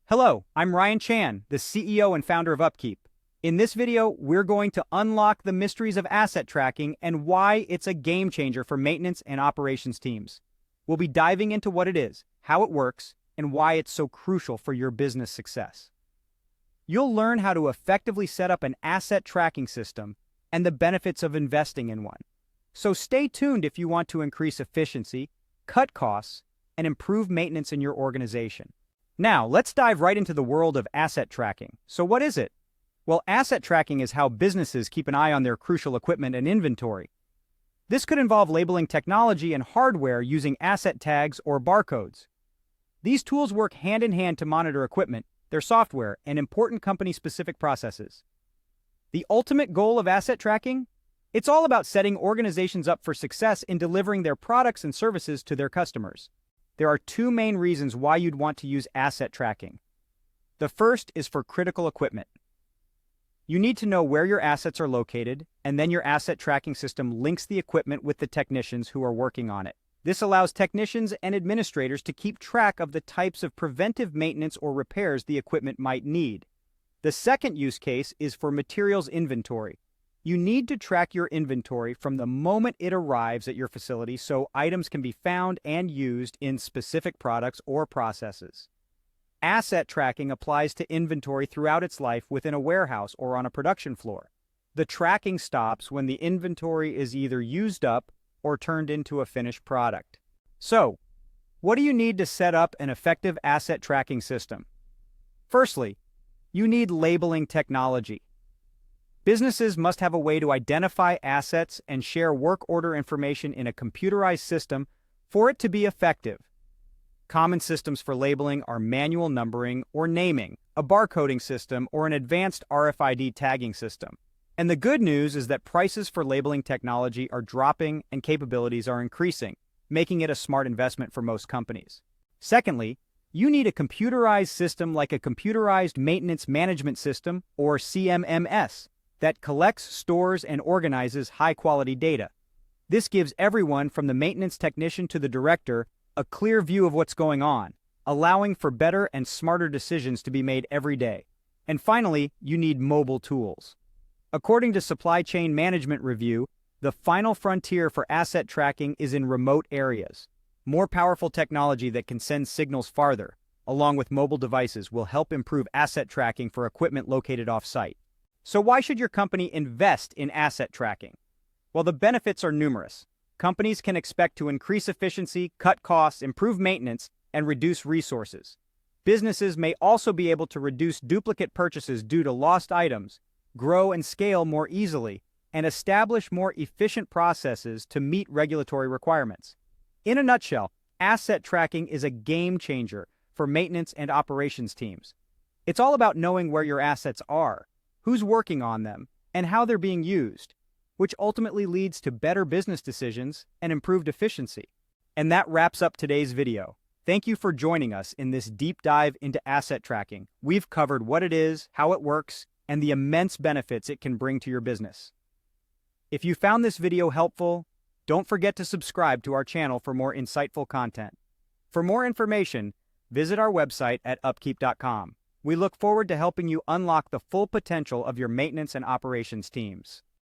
Hello, I'm Ryan Chan, the CEO and founder of Upkeep. In this video, we're going to unlock the mysteries of asset tracking and why it's a game changer for maintenance and operations teams. We'll be diving into what it is, how it works, and why it's so crucial for your business success. You'll learn how to effectively set up an asset tracking system and the benefits of investing in one. So stay tuned if you want to increase efficiency, cut costs, and improve maintenance in your organization. Now, let's dive right into the world of asset tracking. So what is it? Well, asset tracking is how businesses keep an eye on their crucial equipment and inventory. This could involve labeling technology and hardware using asset tags or barcodes. These tools work hand in hand to monitor equipment, their software, and important company-specific processes. The ultimate goal of asset tracking? It's all about setting organizations up for success in delivering their products and services to their customers. There are two main reasons why you'd want to use asset tracking. The first is for critical equipment. You need to know where your assets are located, and then your asset tracking system links the equipment with the technicians who are working on it. This allows technicians and administrators to keep track of the types of preventive maintenance or repairs the equipment might need. The second use case is for materials inventory. You need to track your inventory from the moment it arrives at your facility so items can be found and used in specific products or processes. Asset tracking applies to inventory throughout its life within a warehouse or on a production floor. The tracking stops when the inventory is either used up or turned into a finished product. So, what do you need to set up an effective asset tracking system? Firstly, you need labeling technology. Businesses must have a way to identify assets and share work order information in a computerized system for it to be effective. Common systems for labeling are manual numbering or naming, a barcoding system, or an advanced RFID tagging system. And the good news is that prices for labeling technology are dropping and capabilities are increasing, making it a smart investment for most companies. Secondly, you need a computerized system like a computerized maintenance management system, or CMMS, that collects, stores, and organizes high-quality data. This gives everyone from the maintenance technician to the director a clear view of what's going on, allowing for better and smarter decisions to be made every day. And finally, you need mobile tools. According to Supply Chain Management Review, the final frontier for asset tracking is in remote areas. More powerful technology that can send signals farther, along with mobile devices, will help improve asset tracking for equipment located off-site. So why should your company invest in asset tracking? Well, the benefits are numerous. Companies can expect to increase efficiency, cut costs, improve maintenance, and reduce resources. Businesses may also be able to reduce duplicate purchases due to lost items, grow and scale more easily, and establish more efficient processes to meet regulatory requirements. In a nutshell, asset tracking is a game changer for maintenance and operations teams. It's all about knowing where your assets are, who's working on them, and how they're being used, which ultimately leads to better business decisions and improved efficiency. And that wraps up today's video. Thank you for joining us in this deep dive into asset tracking. We've covered what it is, how it works, and the immense benefits it can bring to your business. If you found this video helpful, don't forget to subscribe to our channel for more insightful content. For more information, visit our website at upkeep.com. We look forward to helping you unlock the full potential of your maintenance and operations teams.